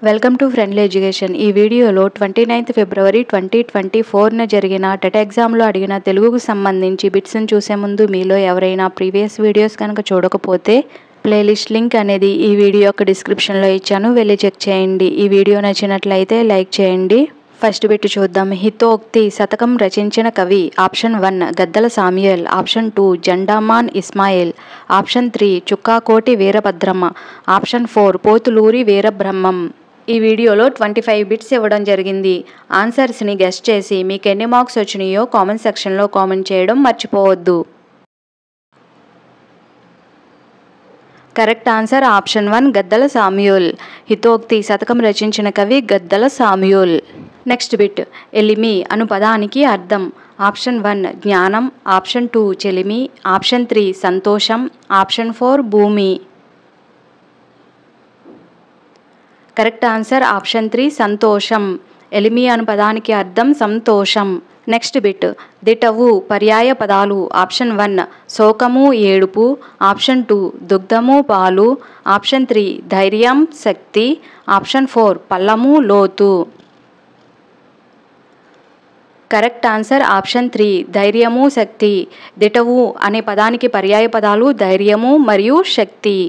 Welcome to friendly education. ఈ వీడియోలో 29th ఫిబ్రవరి 2024న జరిగిన టెట్ ఎగ్జామ్లో అడిగిన తెలుగుకు సంబంధించి బిట్స్ని చూసే ముందు మీలో ఎవరైనా ప్రీవియస్ వీడియోస్ కనుక చూడకపోతే ప్లేలిస్ట్ లింక్ అనేది ఈ వీడియో యొక్క డిస్క్రిప్షన్లో ఇచ్చాను, వెళ్ళి చెక్ చేయండి. ఈ వీడియో నచ్చినట్లయితే లైక్ చేయండి. ఫస్ట్ బిట్ చూద్దాం. హితోక్తి శతకం రచించిన కవి. Option 1 Gaddala Samuel, option 2 Jandaman Ismail, option 3 Chukkakoti Veerabhadramma, option 4 Pothuluri Veerabrahmam. ఈ వీడియోలో 25 బిట్స్ ఇవ్వడం జరిగింది. ఆన్సర్స్ని గెస్ట్ చేసి మీకు ఎన్ని మార్క్స్ వచ్చినాయో కామెంట్ సెక్షన్లో కామెంట్ చేయడం మర్చిపోవద్దు. Correct answer option 1 Gaddala Samuel. హితోక్తి శతకం రచించిన కవి గద్దల సామ్యూయల్. Next bit. ఎలిమి అను పదానికి అర్థం. ఆప్షన్ 1 జ్ఞానం, ఆప్షన్ 2 చెలిమి, ఆప్షన్ 3 సంతోషం, ఆప్షన్ 4 భూమి. కరెక్ట్ ఆన్సర్ ఆప్షన్ 3 సంతోషం. ఎలిమి అను పదానికి అర్థం సంతోషం. Next bit. దిటవు పర్యాయ పదాలు. ఆప్షన్ 1 శోకము ఏడుపు, ఆప్షన్ 2 దుగ్ధము పాలు, ఆప్షన్ 3 ధైర్యం శక్తి, ఆప్షన్ 4 పల్లము లోతు. కరెక్ట్ ఆన్సర్ ఆప్షన్ 3 ధైర్యము శక్తి. దిటవు అనే పదానికి పర్యాయ పదాలు ధైర్యము మరియు శక్తి.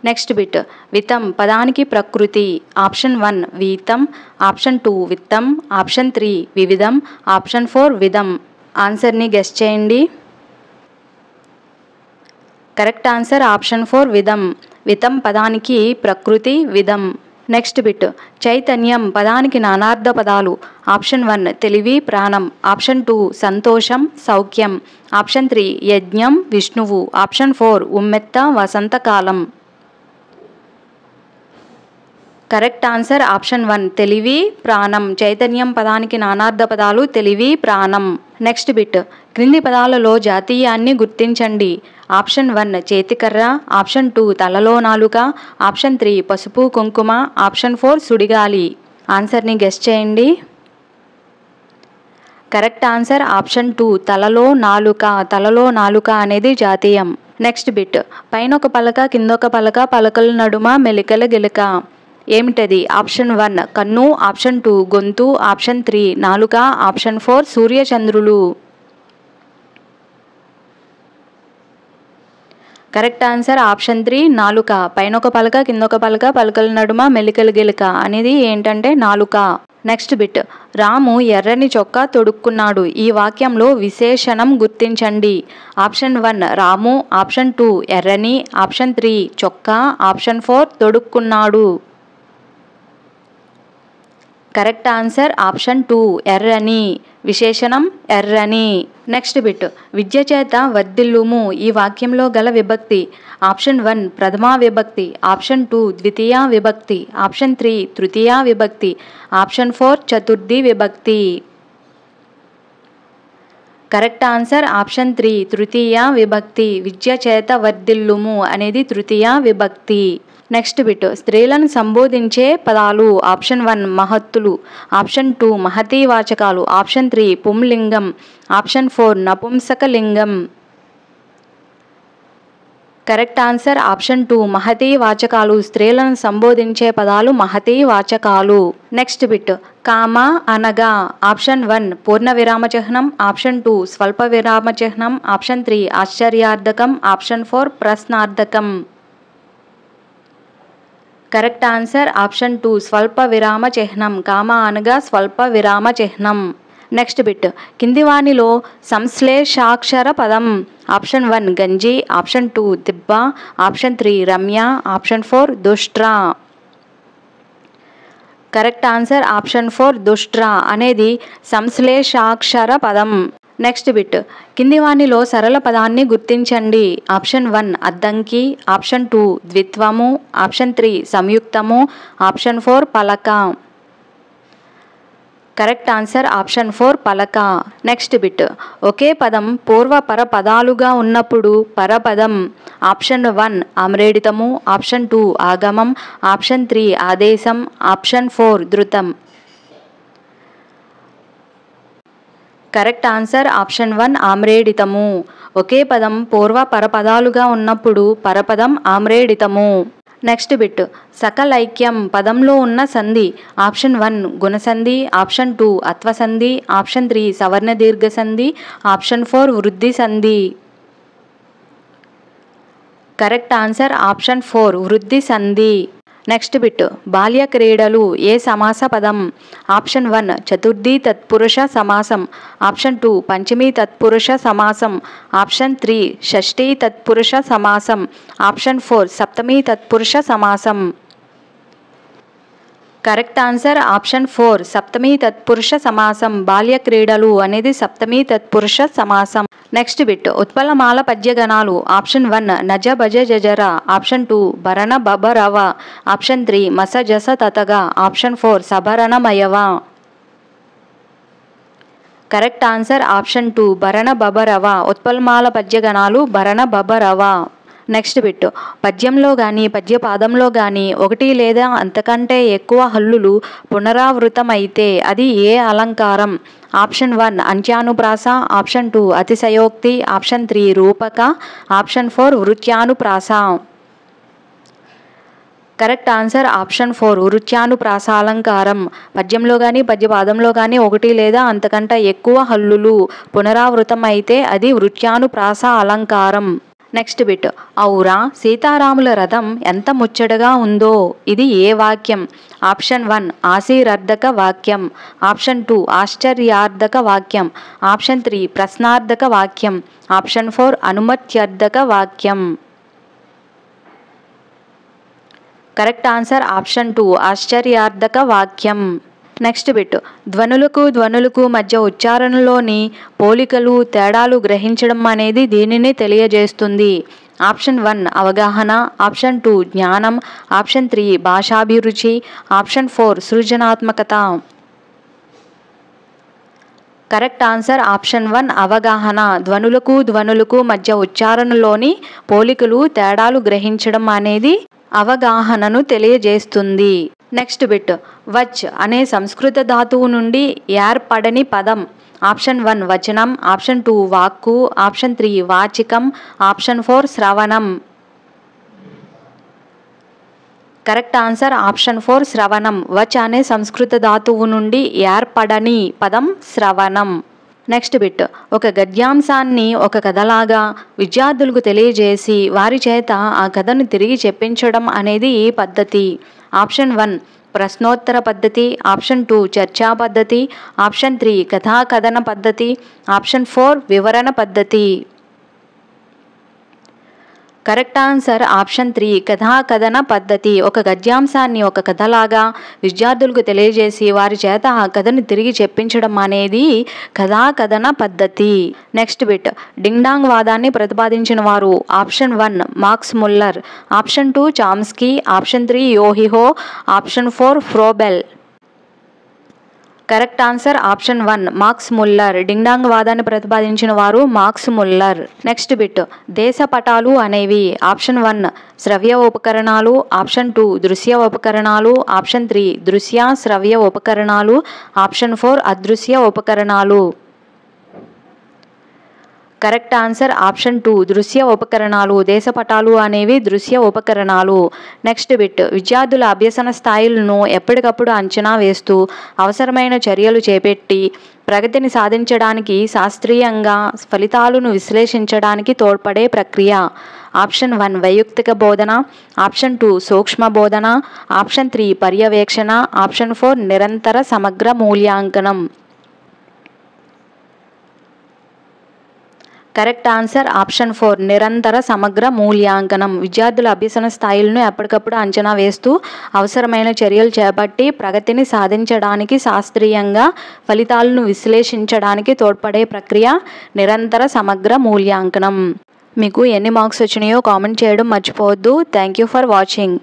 Next bit. వితం పదానికి ప్రకృతి. ఆప్షన్ 1 వీతం, ఆప్షన్ 2 విత్తం, ఆప్షన్ 3 వివిధం, ఆప్షన్ 4 విధం. ఆన్సర్ని గెస్ చేయండి. కరెక్ట్ ఆన్సర్ ఆప్షన్ 4 విధం. వితం పదానికి ప్రకృతి విధం. Next bit. చైతన్యం పదానికి నానార్థ పదాలు. ఆప్షన్ 1 తెలివి ప్రాణం, ఆప్షన్ 2 సంతోషం సౌఖ్యం, ఆప్షన్ 3 యజ్ఞం విష్ణువు, ఆప్షన్ 4 ఉమ్మెత్త వసంతకాలం. కరెక్ట్ ఆన్సర్ ఆప్షన్ 1 తెలివి ప్రాణం. చైతన్యం పదానికి నానార్థ పదాలు తెలివి ప్రాణం. Next bit. క్రింది పదాలలో జాతీయాన్ని గుర్తించండి. ఆప్షన్ 1 చేతికర్ర, ఆప్షన్ 2 తలలో నాలుక, ఆప్షన్ 3 పసుపు కుంకుమ, ఆప్షన్ 4 సుడిగాలి. ఆన్సర్ని గెస్ చేయండి. కరెక్ట్ ఆన్సర్ ఆప్షన్ 2 తలలో నాలుక. తలలో నాలుక అనేది జాతీయం. Next bit. పైనొక పలక కిందొక పలక పలకల నడుమ మెలికల గిలక. ఏమిటది? ఆప్షన్ 1 కన్ను, ఆప్షన్ 2 గొంతు, ఆప్షన్ 3 నాలుక, ఆప్షన్ 4 సూర్యచంద్రులు. కరెక్ట్ ఆన్సర్ ఆప్షన్ 3 నాలుక. పైనొక పలక కిందొక పలక పలకల నడుమ మెలికల గిలక అనేది ఏంటంటే నాలుక. Next bit. రాము ఎర్రని చొక్కా తొడుక్కున్నాడు. ఈ వాక్యంలో విశేషణం గుర్తించండి. ఆప్షన్ 1 రాము, ఆప్షన్ 2 ఎర్రని, ఆప్షన్ 3 చొక్కా, ఆప్షన్ 4 తొడుక్కున్నాడు. కరెక్ట్ ఆన్సర్ ఆప్షన్ 2 ఎర్రని. విశేషణం ఎర్రని. Next bit. విద్య చేత వర్ధిల్లుము. ఈ వాక్యంలో గల విభక్తి. ఆప్షన్ 1 ప్రథమా విభక్తి, ఆప్షన్ 2 ద్వితీయ విభక్తి, ఆప్షన్ 3 తృతీయ విభక్తి, ఆప్షన్ 4 చతుర్థి విభక్తి. కరెక్ట్ ఆన్సర్ ఆప్షన్ 3 తృతీయ విభక్తి. విద్య చేత వర్ధిల్లుము అనేది తృతీయ విభక్తి. Next bit. స్త్రీలను సంబోధించే పదాలు. ఆప్షన్ 1 మహత్తులు, ఆప్షన్ 2 మహతీ వాచకాలు, ఆప్షన్ 3 పుంలింగం, ఆప్షన్ 4 నపుంసకలింగం. కరెక్ట్ ఆన్సర్ ఆప్షన్ 2 మహతీ వాచకాలు. స్త్రీలను సంబోధించే పదాలు మహతీ వాచకాలు. Next bit. కామ అనగా. ఆప్షన్ 1 పూర్ణ విరామ చిహ్నం, ఆప్షన్ 2 స్వల్ప విరామ చిహ్నం, ఆప్షన్ 3 ఆశ్చర్యార్థకం, ఆప్షన్ 4 ప్రశ్నార్థకం. కరెక్ట్ ఆన్సర్ ఆప్షన్ 2 స్వల్ప విరామ చిహ్నం. కామ అనగా స్వల్ప విరామ చిహ్నం. Next bit. కింది వానిలో సంశ్లేషాక్షర పదం. ఆప్షన్ 1 గంజి, ఆప్షన్ 2 దిబ్బ, ఆప్షన్ 3 రమ్య, ఆప్షన్ 4 దుష్ట్రా. కరెక్ట్ ఆన్సర్ ఆప్షన్ 4 దుష్ట్రా అనేది సంశ్లేషాక్షర పదం. Next bit. కింది వానిలో సరళ పదాన్ని గుర్తించండి. ఆప్షన్ 1 అద్దంకి, ఆప్షన్ 2 ద్విత్వము, ఆప్షన్ 3 సంయుక్తము, ఆప్షన్ 4 పలక. కరెక్ట్ ఆన్సర్ ఆప్షన్ 4 పలక. Next bit. ఒకే పదం పూర్వపర పదాలుగా ఉన్నప్పుడు పరపదం. ఆప్షన్ 1 ఆమ్రేడితము, ఆప్షన్ 2 ఆగమం, ఆప్షన్ 3 ఆదేశం, ఆప్షన్ 4 ధృతం. కరెక్ట్ ఆన్సర్ ఆప్షన్ 1 ఆమ్రేడితము. ఒకే పదం పూర్వ పరపదాలుగా ఉన్నప్పుడు పరపదం ఆమ్రేడితము. నెక్స్ట్ బిట్ సకలైక్యం పదంలో ఉన్న సంధి. ఆప్షన్ 1 గుణసంధి, ఆప్షన్ 2 అత్వసంధి, ఆప్షన్ 3 సవర్ణ దీర్ఘ సంధి, ఆప్షన్ 4 వృద్ధి సంధి. కరెక్ట్ ఆన్సర్ ఆప్షన్ 4 వృద్ధి సంధి. నెక్స్ట్ బిట్ బాల్య క్రీడలు ఏ సమాస పదం? ఆప్షన్ 1 చతుర్థి తత్పురుష సమాసం, ఆప్షన్ 2 పంచమి తత్పురుష సమాసం, ఆప్షన్ 3 షష్ఠీ తత్పురుష సమాసం, ఆప్షన్ 4 సప్తమి తత్పురుష సమాసం. కరెక్ట్ ఆన్సర్ ఆప్షన్ 4 సప్తమి తత్పురుష సమాసం. బాల్య క్రీడలు అనేది సప్తమి తత్పురుష సమాసం. నెక్స్ట్ బిట్ ఉత్పలమాల పద్యగణాలు. ఆప్షన్ 1 నజ భజ జజర, ఆప్షన్ 2 భరణ బబరవ, ఆప్షన్ 3 మస జస తతగ, ఆప్షన్ 4 సభరణమయవ. కరెక్ట్ ఆన్సర్ ఆప్షన్ 2 భరణ బబరవ. ఉత్పలమాల పద్యగణాలు భరణ బబరవ. నెక్స్ట్ బిట్ పద్యంలో కానీ పద్యపాదంలో కానీ ఒకటి లేదా అంతకంటే ఎక్కువ హల్లులు పునరావృతమైతే అది ఏ అలంకారం? ఆప్షన్ 1 అంత్యానుప్రాస, ఆప్షన్ 2 అతిశయోక్తి, ఆప్షన్ 3 రూపక, ఆప్షన్ 4 వృత్యానుప్రాస. కరెక్ట్ ఆన్సర్ ఆప్షన్ 4 వృత్యానుప్రాస అలంకారం. పద్యంలో కానీ పద్యపాదంలో కానీ ఒకటి లేదా అంతకంటే ఎక్కువ హల్లులు పునరావృతం అయితే అది వృత్యానుప్రాస అలంకారం. నెక్స్ట్ బిట్ ఔరా సీతారాముల రథం ఎంత ముచ్చటగా ఉందో ఇది ఏ వాక్యం? ఆప్షన్ 1 ఆశీర్వర్ధక వాక్యం, ఆప్షన్ 2 ఆశ్చర్యార్థక వాక్యం, ఆప్షన్ 3 ప్రశ్నార్థక వాక్యం, ఆప్షన్ 4 అనుమత్యర్థక వాక్యం. కరెక్ట్ ఆన్సర్ ఆప్షన్ 2 ఆశ్చర్యార్థక వాక్యం. నెక్స్ట్ బిట్ ధ్వనులకు మధ్య ఉచ్చారణలోని పోలికలు తేడాలు గ్రహించడం అనేది దీనిని తెలియజేస్తుంది. ఆప్షన్ 1 అవగాహన, ఆప్షన్ 2 జ్ఞానం, ఆప్షన్ 3 భాషాభిరుచి, ఆప్షన్ 4 సృజనాత్మకత. కరెక్ట్ ఆన్సర్ ఆప్షన్ 1 అవగాహన. ధ్వనులకు మధ్య ఉచ్చారణలోని పోలికలు తేడాలు గ్రహించడం అనేది అవగాహనను తెలియజేస్తుంది. నెక్స్ట్ బిట్ వచ్ అనే సంస్కృత ధాతువు నుండి ఏర్పడని పదం. ఆప్షన్ 1 వచనం, ఆప్షన్ 2 వాక్కు, ఆప్షన్ 3 వాచికం, ఆప్షన్ 4 శ్రవణం. కరెక్ట్ ఆన్సర్ ఆప్షన్ 4 శ్రవణం. వచ్ అనే సంస్కృత ధాతువు నుండి ఏర్పడని పదం శ్రవణం. నెక్స్ట్ బిట్ ఒక గద్యాంశాన్ని ఒక కథలాగా విద్యార్థులకు తెలియజేసి వారి చేత ఆ కథను తిరిగి చెప్పించడం అనేది ఈ పద్ధతి. ఆప్షన్ 1 ప్రశ్నోత్తర పద్ధతి, ఆప్షన్ 2 చర్చా పద్ధతి, ఆప్షన్ 3 కథాకథన పద్ధతి, ఆప్షన్ 4 వివరణ పద్ధతి. కరెక్ట్ ఆన్సర్ ఆప్షన్ 3 కథాకథన పద్ధతి. ఒక గద్యాంశాన్ని ఒక కథలాగా విద్యార్థులకు తెలియజేసి వారి చేత ఆ కథను తిరిగి చెప్పించడం అనేది కథాకథన పద్ధతి. నెక్స్ట్ బిట్ డింగ్ డాంగ్ వాదాన్ని ప్రతిపాదించిన వారు. Option 1 Max Muller, option 2 Chomsky, option 3 yoheho, option 4 Froebel. Correct answer option 1 Max Muller. Ding dong వాదాన్ని ప్రతిపాదించిన వారు మార్క్స్ ముల్లర్. నెక్స్ట్ బిట్ దేశపటాలు అనేవి. ఆప్షన్ 1 శ్రవ్య ఉపకరణాలు, ఆప్షన్ 2 దృశ్య ఉపకరణాలు, ఆప్షన్ 3 దృశ్య శ్రవ్య ఉపకరణాలు, ఆప్షన్ 4 అదృశ్య ఉపకరణాలు. కరెక్ట్ ఆన్సర్ ఆప్షన్ 2 దృశ్య ఉపకరణాలు. దేశపటాలు అనేవి దృశ్య ఉపకరణాలు. నెక్స్ట్ బిట్ విద్యార్థుల అభ్యసన స్థాయిలను ఎప్పటికప్పుడు అంచనా వేస్తూ అవసరమైన చర్యలు చేపట్టి ప్రగతిని సాధించడానికి శాస్త్రీయంగా ఫలితాలను విశ్లేషించడానికి తోడ్పడే ప్రక్రియ. ఆప్షన్ 1 వైయక్తిక బోధన, ఆప్షన్ 2 సూక్ష్మ బోధన, ఆప్షన్ 3 పర్యవేక్షణ, ఆప్షన్ 4 నిరంతర సమగ్ర మూల్యాంకనం. కరెక్ట్ ఆన్సర్ ఆప్షన్ 4 నిరంతర సమగ్ర మూల్యాంకనం. విద్యార్థుల అభ్యసన స్థాయిలను ఎప్పటికప్పుడు అంచనా వేస్తూ అవసరమైన చర్యలు చేపట్టి ప్రగతిని సాధించడానికి శాస్త్రీయంగా ఫలితాలను విశ్లేషించడానికి తోడ్పడే ప్రక్రియ నిరంతర సమగ్ర మూల్యాంకనం. మీకు ఎన్ని మార్క్స్ వచ్చినాయో కామెంట్ చేయడం మర్చిపోవద్దు. Thank you for watching.